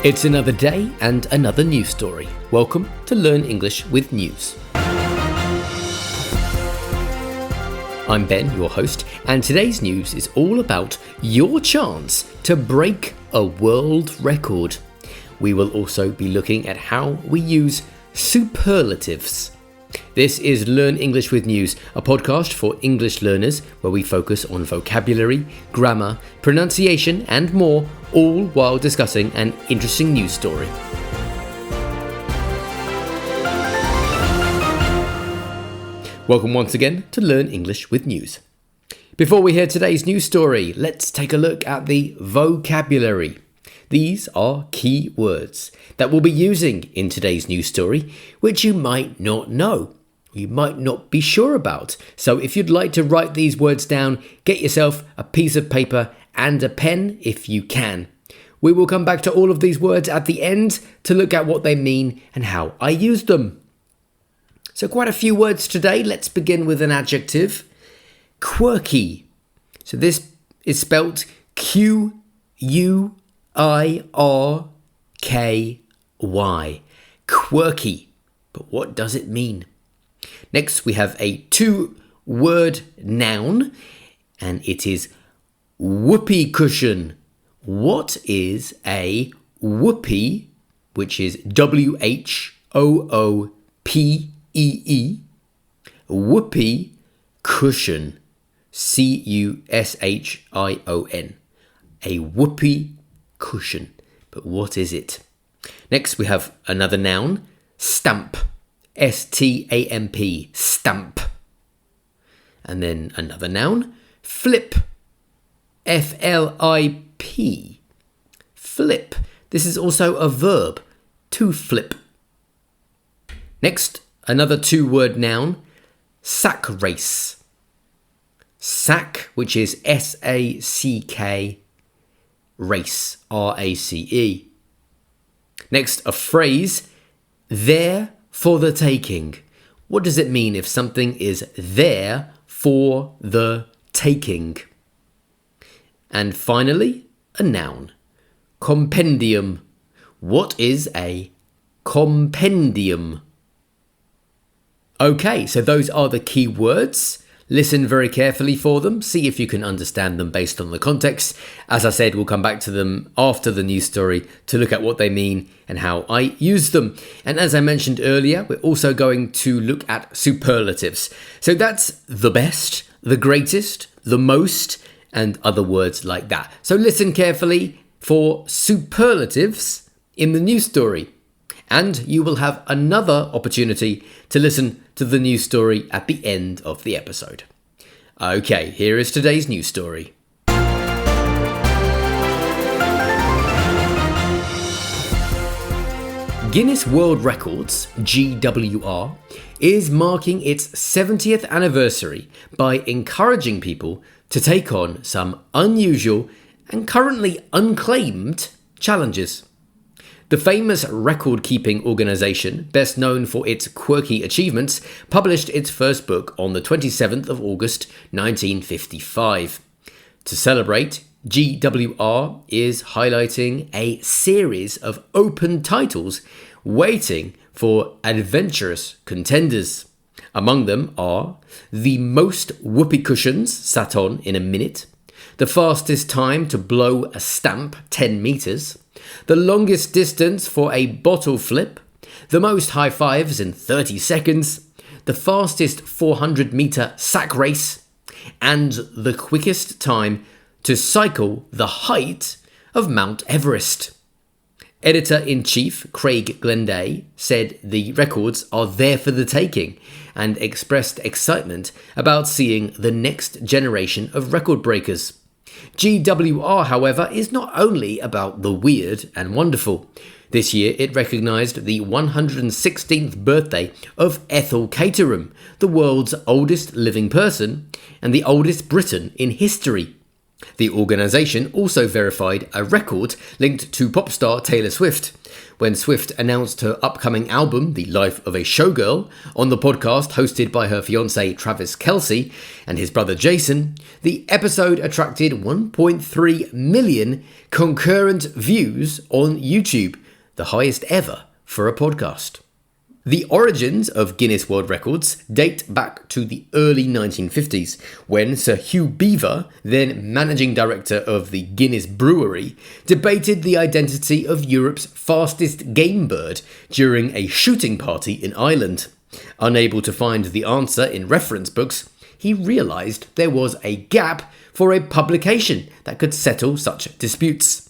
It's another day and another news story. Welcome to Learn English with News. I'm Ben, your host, and today's news is all about your chance to break a world record. We will also be looking at how we use superlatives. This is Learn English with News, a podcast for English learners where we focus on vocabulary, grammar, pronunciation and more, all while discussing an interesting news story. Welcome once again to Learn English with News. Before we hear today's news story, let's take a look at the vocabulary. These are key words that we'll be using in today's news story, which you might not know, you might not be sure about. So if you'd like to write these words down, get yourself a piece of paper and a pen if you can. We will come back to all of these words at the end to look at what they mean and how I use them. So quite a few words today. Let's begin with an adjective. Quirky. So this is spelt Q-U-I-R-K-Y. Quirky. But what does it mean? Next we have a two-word noun, and it is whoopee cushion. What is a whoopee, which is W-H-O-O-P-E-E, whoopee cushion, C-U-S-H-I-O-N, a whoopee cushion. But what is it? Next we have another noun, stamp, S-T-A-M-P, stamp. And then another noun, flip, F-L-I-P, flip. This is also a verb, to flip. Next, another two-word noun, sack race. Sack, which is S-A-C-K, race, R-A-C-E. Next, a phrase, there for the taking. What does it mean if something is there for the taking? And finally, a noun, compendium. What is a compendium? Okay, so those are the key words. Listen very carefully for them. See if you can understand them based on the context. As I said, we'll come back to them after the news story to look at what they mean and how I use them. And as I mentioned earlier, we're also going to look at superlatives. So that's the best, the greatest, the most, and other words like that. So listen carefully for superlatives in the news story. And you will have another opportunity to listen to the news story at the end of the episode. Okay, here is today's news story. Guinness World Records, GWR, is marking its 70th anniversary by encouraging people to take on some unusual and currently unclaimed challenges. The famous record-keeping organisation, best known for its quirky achievements, published its first book on the 27th of August 1955. To celebrate, GWR is highlighting a series of open titles waiting for adventurous contenders. Among them are the most whoopee cushions sat on in a minute, the fastest time to blow a stamp 10 metres, the longest distance for a bottle flip, the most high fives in 30 seconds, the fastest 400-metre sack race, and the quickest time to cycle the height of Mount Everest. Editor-in-Chief Craig Glenday said the records are there for the taking and expressed excitement about seeing the next generation of record breakers. GWR, however, is not only about the weird and wonderful. This year it recognised the 116th birthday of Ethel Caterham, the world's oldest living person and the oldest Briton in history. The organisation also verified a record linked to pop star Taylor Swift, when Swift announced her upcoming album, The Life of a Showgirl, on the podcast hosted by her fiancé Travis Kelce and his brother Jason. The episode attracted 1.3 million concurrent views on YouTube, the highest ever for a podcast. The origins of Guinness World Records date back to the early 1950s, when Sir Hugh Beaver, then managing director of the Guinness Brewery, debated the identity of Europe's fastest game bird during a shooting party in Ireland. Unable to find the answer in reference books, he realised there was a gap for a publication that could settle such disputes.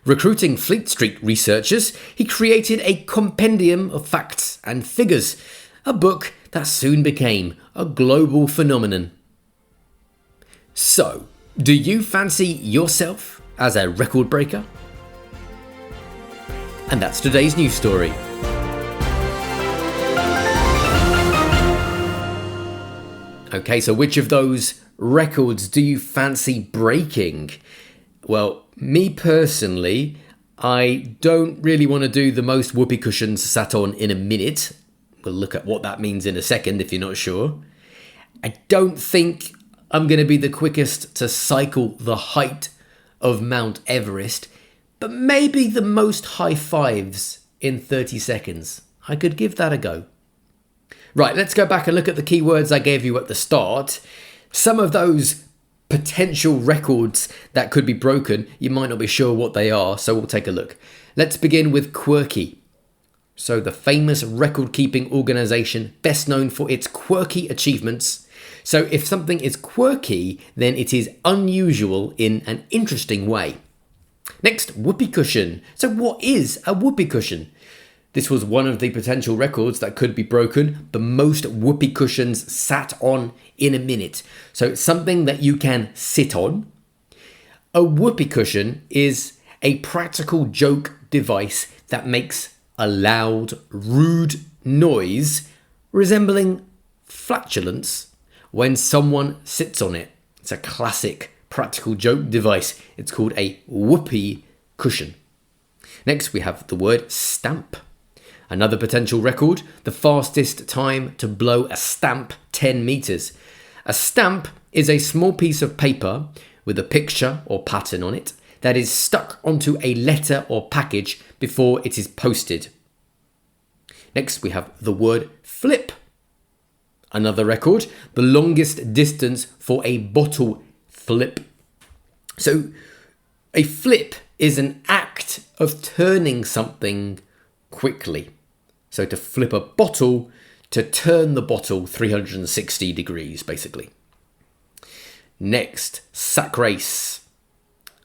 Recruiting Fleet Street researchers, he created a compendium of facts and figures, a book that soon became a global phenomenon. So, do you fancy yourself as a record breaker? And that's today's news story. Okay, so which of those records do you fancy breaking? Well, me personally, I don't really want to do the most whoopee cushions sat on in a minute. We'll look at what that means in a second if you're not sure. I don't think I'm going to be the quickest to cycle the height of Mount Everest, but maybe the most high fives in 30 seconds. I could give that a go. Right, let's go back and look at the keywords I gave you at the start. Some of those potential records that could be broken, you might not be sure what they are, so we'll take a look. Let's begin with quirky. So the famous record-keeping organisation best known for its quirky achievements. So if something is quirky, then it is unusual in an interesting way. Next, whoopee cushion. So what is a whoopee cushion? This was one of the potential records that could be broken, the most whoopee cushions sat on in a minute. So it's something that you can sit on. A whoopee cushion is a practical joke device that makes a loud, rude noise resembling flatulence when someone sits on it. It's a classic practical joke device. It's called a whoopee cushion. Next, we have the word stamp. Another potential record, the fastest time to blow a stamp, 10 meters. A stamp is a small piece of paper with a picture or pattern on it that is stuck onto a letter or package before it is posted. Next, we have the word flip. Another record, the longest distance for a bottle flip. So, a flip is an act of turning something quickly. So to flip a bottle, to turn the bottle 360 degrees, basically. Next, sack race.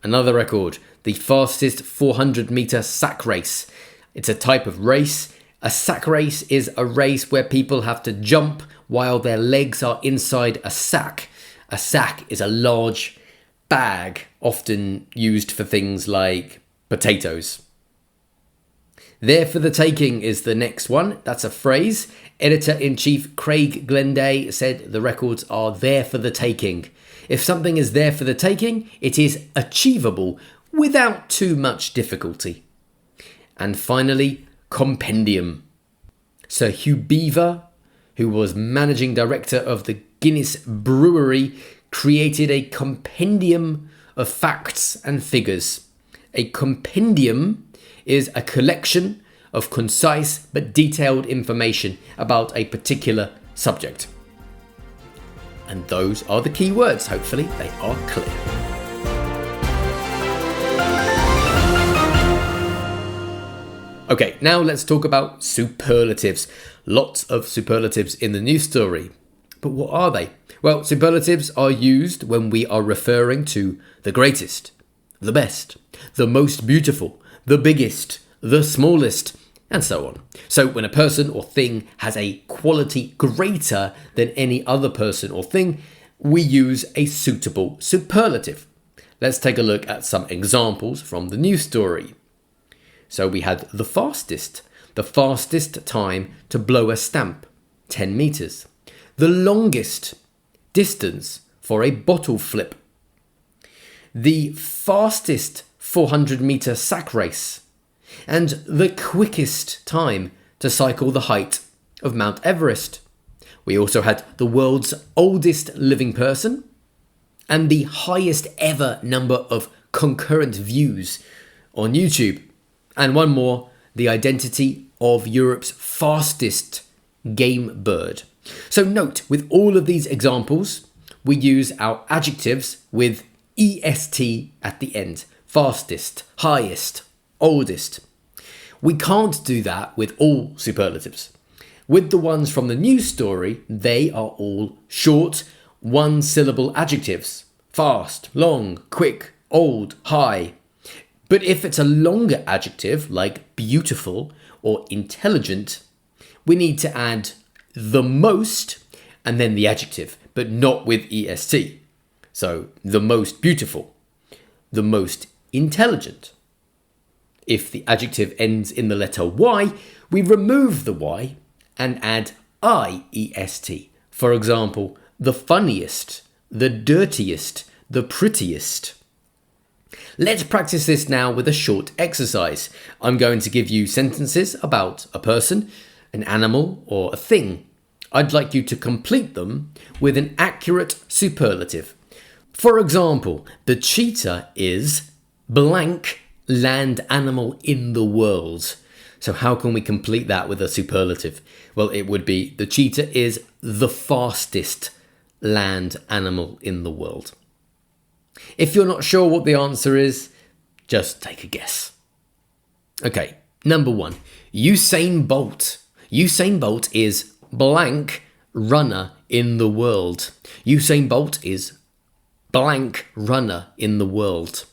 Another record, the fastest 400-meter sack race. It's a type of race. A sack race is a race where people have to jump while their legs are inside a sack. A sack is a large bag, often used for things like potatoes. There for the taking is the next one. That's a phrase. Editor-in-Chief Craig Glenday said the records are there for the taking. If something is there for the taking, it is achievable without too much difficulty. And finally, compendium. Sir Hugh Beaver, who was managing director of the Guinness Brewery, created a compendium of facts and figures. A compendium is a collection of concise but detailed information about a particular subject. And those are the key words. Hopefully they are clear. Okay, now let's talk about superlatives. Lots of superlatives in the news story. But what are they? Well, superlatives are used when we are referring to the greatest, the best, the most beautiful, the biggest, the smallest, and so on. So when a person or thing has a quality greater than any other person or thing, we use a suitable superlative. Let's take a look at some examples from the news story. So we had the fastest time to blow a stamp, 10 meters. The longest distance for a bottle flip. The fastest 400-meter sack race. and the quickest time to cycle the height of Mount Everest. We also had the world's oldest living person and the highest ever number of concurrent views on YouTube. And one more, the identity of Europe's fastest game bird. So note, with all of these examples, we use our adjectives with est at the end. Fastest, highest, oldest. We can't do that with all superlatives. With the ones from the news story, they are all short, one-syllable adjectives. Fast, long, quick, old, high. But if it's a longer adjective, like beautiful or intelligent, we need to add the most and then the adjective, but not with est. So, the most beautiful, the most intelligent. If the adjective ends in the letter Y, we remove the Y and add iest. For example, the funniest, the dirtiest, the prettiest. Let's practice this now with a short exercise. I'm going to give you sentences about a person, an animal, or a thing. I'd like you to complete them with an accurate superlative. For example, the cheetah is blank land animal in the world. So how can we complete that with a superlative? Well, it would be the cheetah is the fastest land animal in the world. If you're not sure what the answer is, just take a guess. Okay, number 1, Usain Bolt. Usain Bolt is blank runner in the world. Usain Bolt is blank runner in the world.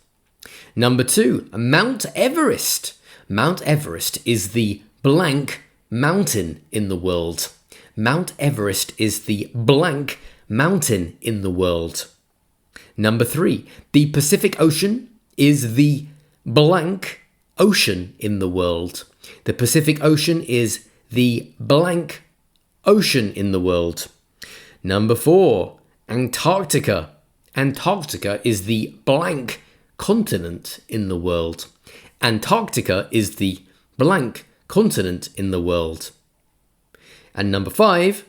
Number 2, Mount Everest. Mount Everest is the blank mountain in the world. Mount Everest is the blank mountain in the world. Number 3, the Pacific Ocean is the blank ocean in the world. The Pacific Ocean is the blank ocean in the world. Number 4, Antarctica. Antarctica is the blank continent in the world. Antarctica is the blank continent in the world. And number 5,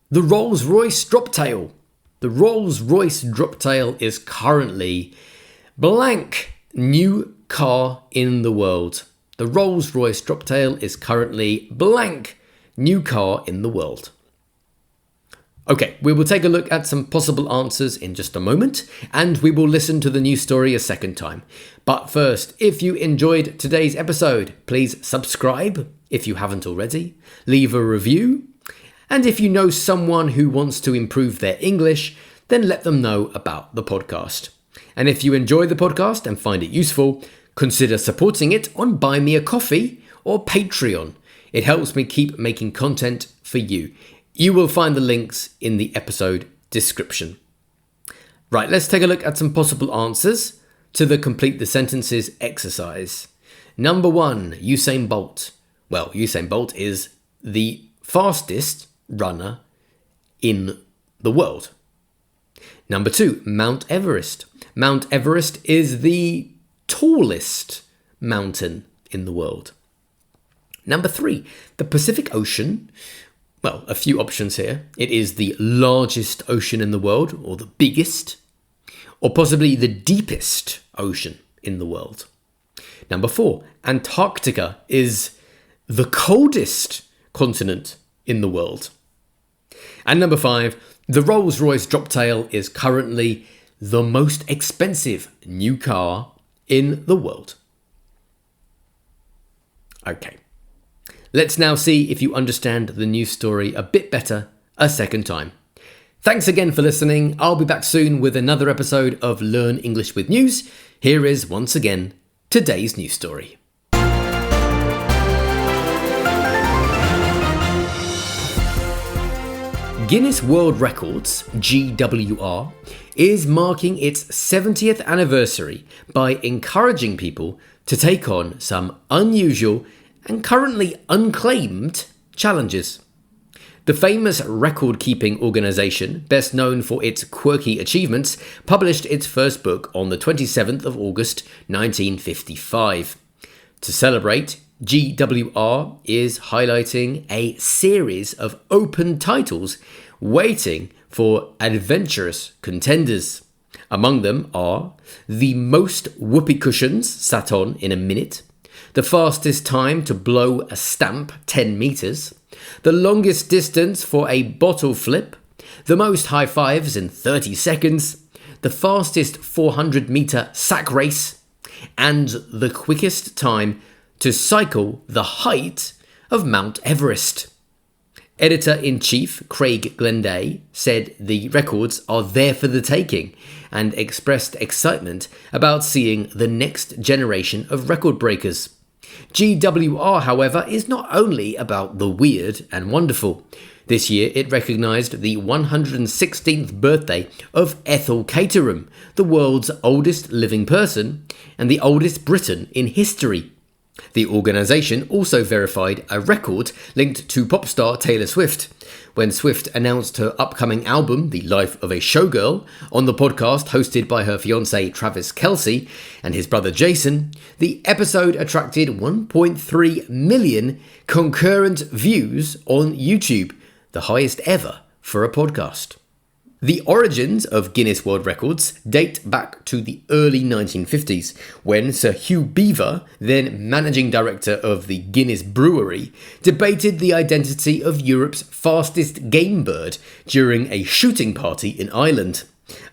the Rolls-Royce Droptail. The Rolls-Royce Droptail is currently blank new car in the world. The Rolls-Royce Droptail is currently blank new car in the world. Okay, we will take a look at some possible answers in just a moment, and we will listen to the news story a second time. But first, if you enjoyed today's episode, please subscribe if you haven't already, leave a review, and if you know someone who wants to improve their English, then let them know about the podcast. And if you enjoy the podcast and find it useful, consider supporting it on Buy Me a Coffee or Patreon. It helps me keep making content for you. You will find the links in the episode description. Right, let's take a look at some possible answers to the complete the sentences exercise. Number 1, Usain Bolt. Well, Usain Bolt is the fastest runner in the world. Number 2, Mount Everest. Mount Everest is the tallest mountain in the world. Number 3, the Pacific Ocean. Well, a few options here. It is the largest ocean in the world, or the biggest, or possibly the deepest ocean in the world. Number 4, Antarctica is the coldest continent in the world. And number 5, the Rolls-Royce Droptail is currently the most expensive new car in the world. Okay. Let's now see if you understand the news story a bit better a second time. Thanks again for listening. I'll be back soon with another episode of Learn English with News. Here is, once again, today's news story. Guinness World Records, GWR, is marking its 70th anniversary by encouraging people to take on some unusual and currently unclaimed challenges. The famous record-keeping organisation, best known for its quirky achievements, published its first book on the 27th of August 1955. To celebrate, GWR is highlighting a series of open titles waiting for adventurous contenders. Among them are the most whoopee cushions sat on in a minute, the fastest time to blow a stamp 10 meters, the longest distance for a bottle flip, the most high fives in 30 seconds, the fastest 400-meter sack race, and the quickest time to cycle the height of Mount Everest. Editor-in-Chief Craig Glenday said the records are there for the taking and expressed excitement about seeing the next generation of record breakers. GWR, however, is not only about the weird and wonderful. This year it recognised the 116th birthday of Ethel Caterham, the world's oldest living person and the oldest Briton in history. The organisation also verified a record linked to pop star Taylor Swift. When Swift announced her upcoming album, The Life of a Showgirl, on the podcast hosted by her fiancé Travis Kelce and his brother Jason, the episode attracted 1.3 million concurrent views on YouTube, the highest ever for a podcast. The origins of Guinness World Records date back to the early 1950s, when Sir Hugh Beaver, then managing director of the Guinness Brewery, debated the identity of Europe's fastest game bird during a shooting party in Ireland.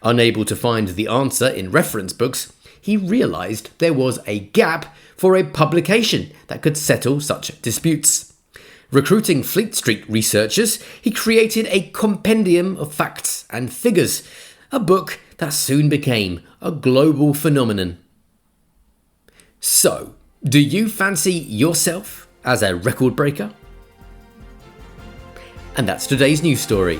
Unable to find the answer in reference books, he realised there was a gap for a publication that could settle such disputes. Recruiting Fleet Street researchers, he created a compendium of facts and figures, a book that soon became a global phenomenon. So, do you fancy yourself as a record breaker? And that's today's news story.